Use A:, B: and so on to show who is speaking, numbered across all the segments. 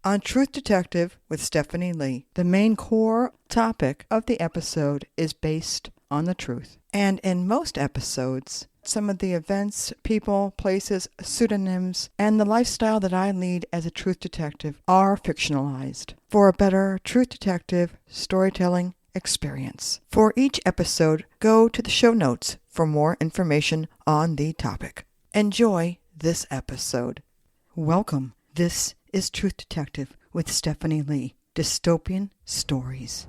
A: On Truth Detective with Stephanie Lee, the main core topic of the episode is based on the truth. And in most episodes, some of the events, people, places, pseudonyms, and the lifestyle that I lead as a truth detective are fictionalized for a better truth detective storytelling experience. For each episode, go to the show notes for more information on the topic. Enjoy this episode. Welcome. This is Truth Detective with Stephanie Lee, Dystopian Stories.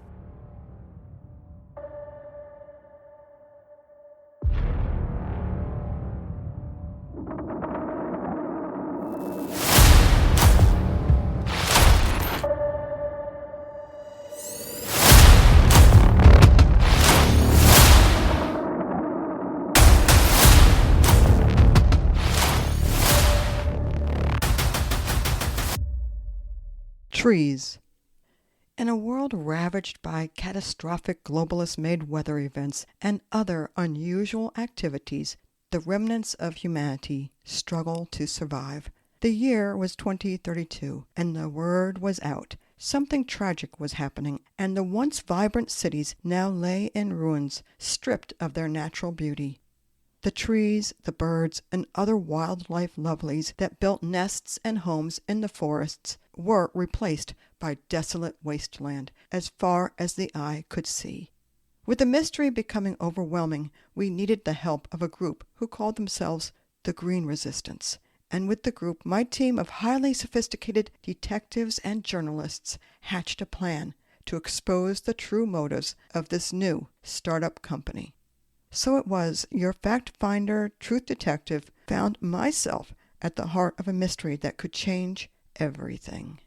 A: Trees. In a world ravaged by catastrophic globalist-made weather events and other unusual activities, the remnants of humanity struggle to survive. The year was 2032, and the word was out. Something tragic was happening, and the once vibrant cities now lay in ruins, stripped of their natural beauty. The trees, the birds, and other wildlife lovelies that built nests and homes in the forests were replaced by desolate wasteland as far as the eye could see. With the mystery becoming overwhelming, we needed the help of a group who called themselves the Green Resistance. And with the group, my team of highly sophisticated detectives and journalists hatched a plan to expose the true motives of this new startup company. So it was your fact-finder truth detective found myself at the heart of a mystery that could change everything.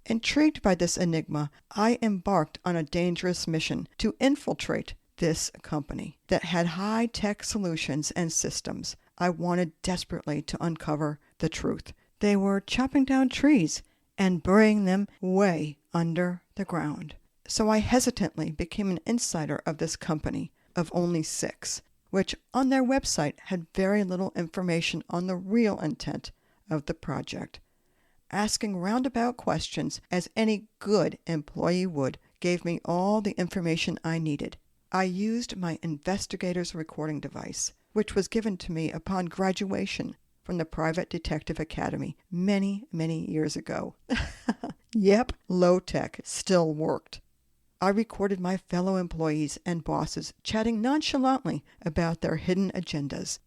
A: Intrigued by this enigma, I embarked on a dangerous mission to infiltrate this company that had high-tech solutions and systems. I wanted desperately to uncover the truth. They were chopping down trees and burying them way under the ground. So I hesitantly became an insider of this company of only 6, which on their website had very little information on the real intent of the project. Asking roundabout questions, as any good employee would, gave me all the information I needed. I used my investigator's recording device, which was given to me upon graduation from the Private Detective Academy many, many years ago. Yep, low-tech still worked. I recorded my fellow employees and bosses chatting nonchalantly about their hidden agendas.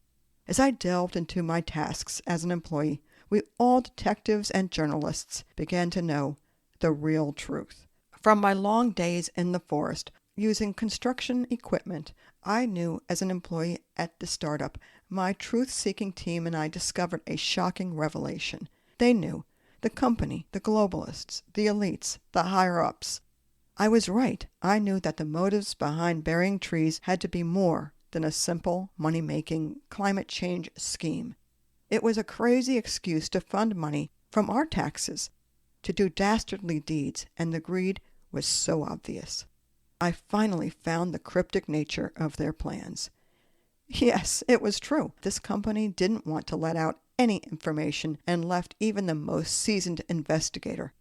A: As I delved into my tasks as an employee, we all detectives and journalists began to know the real truth. From my long days in the forest, using construction equipment, I knew as an employee at the startup, my truth-seeking team and I discovered a shocking revelation. They knew. The company, the globalists, the elites, the higher-ups. I was right. I knew that the motives behind burying trees had to be more than a simple money-making climate change scheme. It was a crazy excuse to fund money from our taxes to do dastardly deeds, and the greed was so obvious. I finally found the cryptic nature of their plans. Yes, it was true. This company didn't want to let out any information and left even the most seasoned investigator,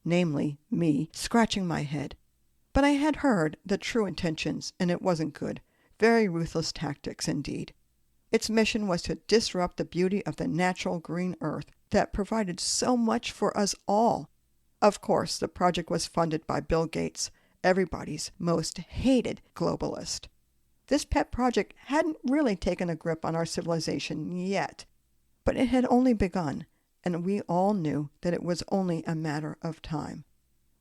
A: namely me, scratching my head. But I had heard the true intentions, and it wasn't good. Very ruthless tactics indeed. Its mission was to disrupt the beauty of the natural green earth that provided so much for us all. Of course, the project was funded by Bill Gates, everybody's most hated globalist. This pet project hadn't really taken a grip on our civilization yet, but it had only begun, and we all knew that it was only a matter of time.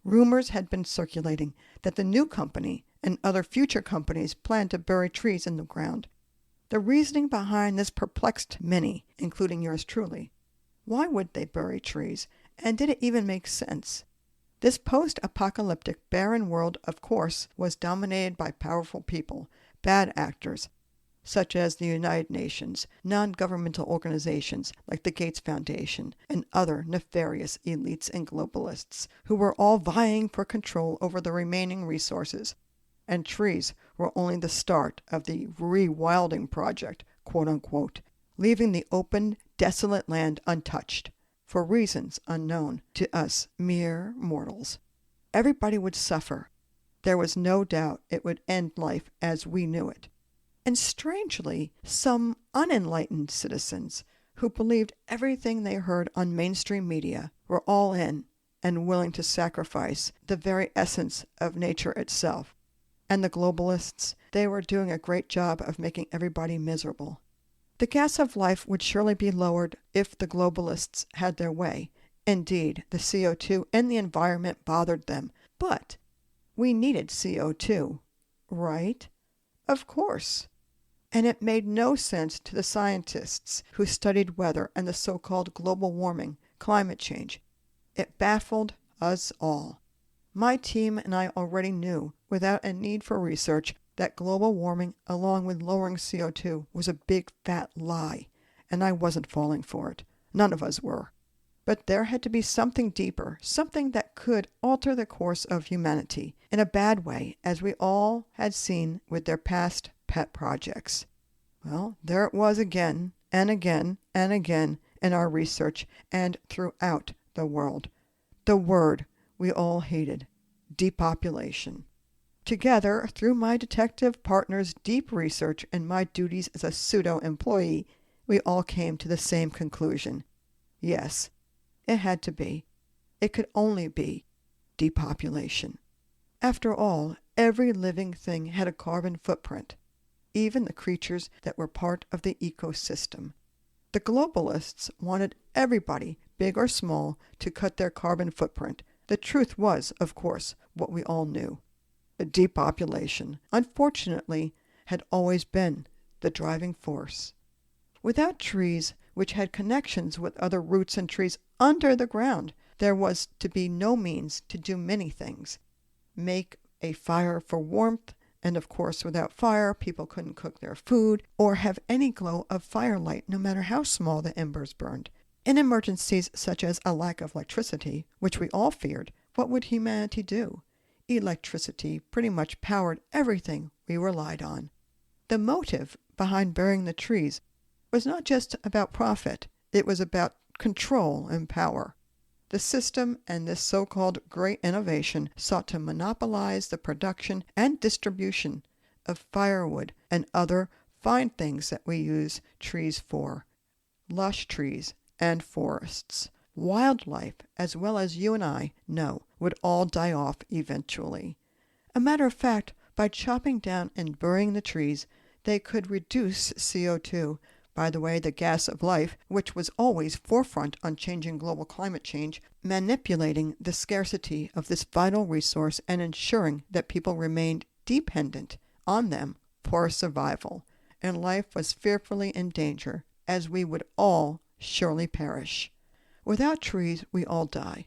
A: Rumors had been circulating that the new company and other future companies planned to bury trees in the ground. The reasoning behind this perplexed many, including yours truly. Why would they bury trees, and did it even make sense? This post-apocalyptic barren world, of course, was dominated by powerful people, bad actors, such as the United Nations, non-governmental organizations like the Gates Foundation, and other nefarious elites and globalists, who were all vying for control over the remaining resources. And trees were only the start of the rewilding project, quote-unquote, leaving the open, desolate land untouched. for reasons unknown to us mere mortals. Everybody would suffer. There was no doubt it would end life as we knew it. And strangely, some unenlightened citizens who believed everything they heard on mainstream media were all in and willing to sacrifice the very essence of nature itself. And the globalists, they were doing a great job of making everybody miserable. The gas of life would surely be lowered if the globalists had their way. Indeed, the CO2 in the environment bothered them. But we needed CO2, right? Of course. And it made no sense to the scientists who studied weather and the so-called global warming, climate change. It baffled us all. My team and I already knew, without a need for research, that global warming, along with lowering CO2, was a big fat lie, and I wasn't falling for it. None of us were. But there had to be something deeper, something that could alter the course of humanity in a bad way, as we all had seen with their past pet projects. Well, there it was again, and again, and again in our research and throughout the world. The word we all hated, depopulation. Together, through my detective partner's deep research and my duties as a pseudo-employee, we all came to the same conclusion. Yes, it had to be. It could only be depopulation. After all, every living thing had a carbon footprint, even the creatures that were part of the ecosystem. The globalists wanted everybody, big or small, to cut their carbon footprint. The truth was, of course, what we all knew. The depopulation, unfortunately, had always been the driving force. Without trees, which had connections with other roots and trees under the ground, there was to be no means to do many things. Make a fire for warmth, and of course without fire people couldn't cook their food or have any glow of firelight no matter how small the embers burned. In emergencies such as a lack of electricity, which we all feared, what would humanity do? Electricity pretty much powered everything we relied on. The motive behind burying the trees was not just about profit, it was about control and power. The system and this so-called great innovation sought to monopolize the production and distribution of firewood and other fine things that we use trees for. Lush trees and forests. Wildlife, as well as you and I know, would all die off eventually. A matter of fact, by chopping down and burying the trees, they could reduce CO2. By the way, the gas of life, which was always forefront on changing global climate change, manipulating the scarcity of this vital resource and ensuring that people remained dependent on them for survival, and life was fearfully in danger, as we would all surely perish. Without trees, we all die.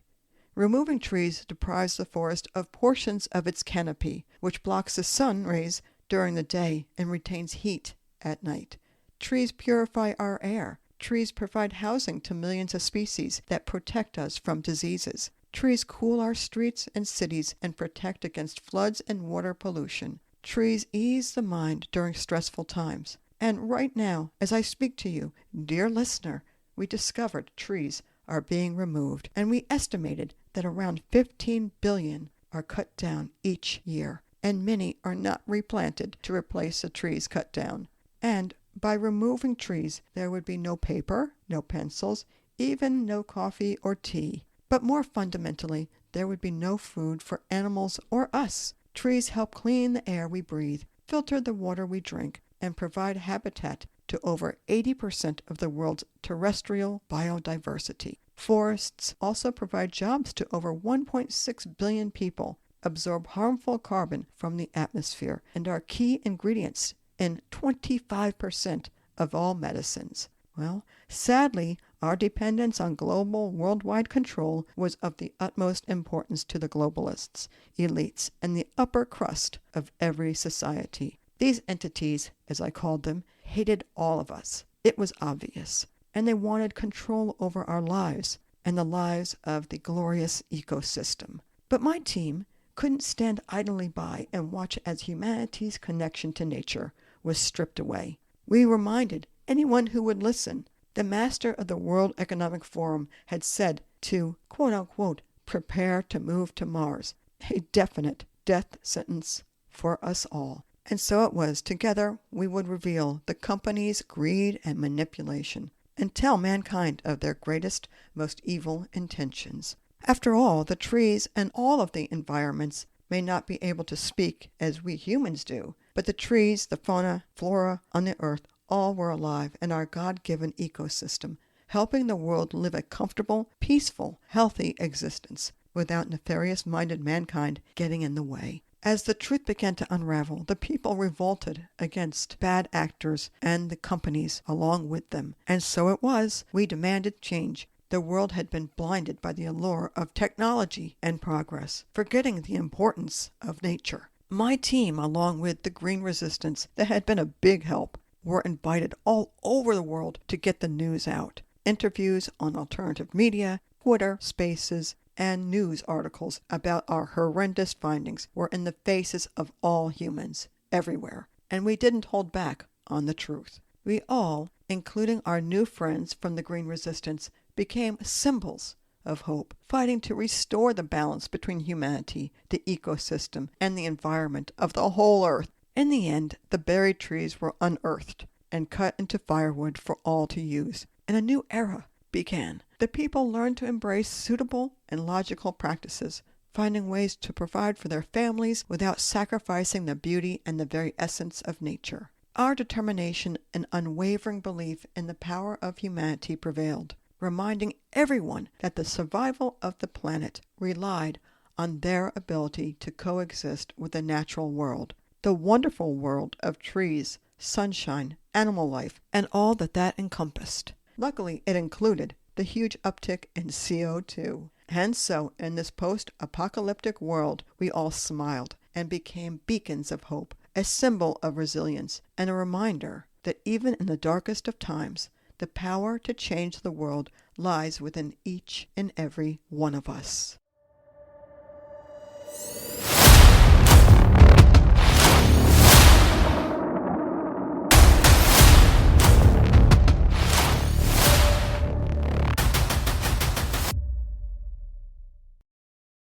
A: Removing trees deprives the forest of portions of its canopy, which blocks the sun rays during the day and retains heat at night. Trees purify our air. Trees provide housing to millions of species that protect us from diseases. Trees cool our streets and cities and protect against floods and water pollution. Trees ease the mind during stressful times. And right now, as I speak to you, dear listener, we discovered trees are being removed, and we estimated that around 15 billion are cut down each year, and many are not replanted to replace the trees cut down. And by removing trees, there would be no paper, no pencils, even no coffee or tea. But more fundamentally, there would be no food for animals or us. Trees help clean the air we breathe, filter the water we drink, and provide habitat to over 80% of the world's terrestrial biodiversity. Forests also provide jobs to over 1.6 billion people, absorb harmful carbon from the atmosphere, and are key ingredients in 25% of all medicines. Well, sadly, our dependence on global worldwide control was of the utmost importance to the globalists, elites, and the upper crust of every society. These entities, as I called them, hated all of us. It was obvious. And they wanted control over our lives and the lives of the glorious ecosystem. But my team couldn't stand idly by and watch as humanity's connection to nature was stripped away. We reminded anyone who would listen The master of the World Economic Forum had said to, quote-unquote, prepare to move to Mars, a definite death sentence for us all. And so it was. Together we would reveal the company's greed and manipulation and tell mankind of their greatest, most evil intentions. After all, the trees and all of the environments may not be able to speak as we humans do, but the trees, the fauna, flora on the earth, all were alive in our God-given ecosystem, helping the world live a comfortable, peaceful, healthy existence without nefarious-minded mankind getting in the way. As the truth began to unravel, the people revolted against bad actors and the companies along with them. And so it was. We demanded change. The world had been blinded by the allure of technology and progress, forgetting the importance of nature. My team, along with the Green Resistance, that had been a big help, were invited all over the world to get the news out. Interviews on alternative media, Twitter, Spaces, and news articles about our horrendous findings were in the faces of all humans, everywhere. And we didn't hold back on the truth. We all, including our new friends from the Green Resistance, became symbols of hope, fighting to restore the balance between humanity, the ecosystem, and the environment of the whole earth. In the end, the buried trees were unearthed and cut into firewood for all to use, and a new era began. The people learned to embrace suitable and logical practices, finding ways to provide for their families without sacrificing the beauty and the very essence of nature. Our determination and unwavering belief in the power of humanity prevailed, reminding everyone that the survival of the planet relied on their ability to coexist with the natural world, the wonderful world of trees, sunshine, animal life, and all that encompassed. Luckily, it included the huge uptick in CO2. And so, in this post-apocalyptic world, we all smiled and became beacons of hope, a symbol of resilience, and a reminder that even in the darkest of times, the power to change the world lies within each and every one of us.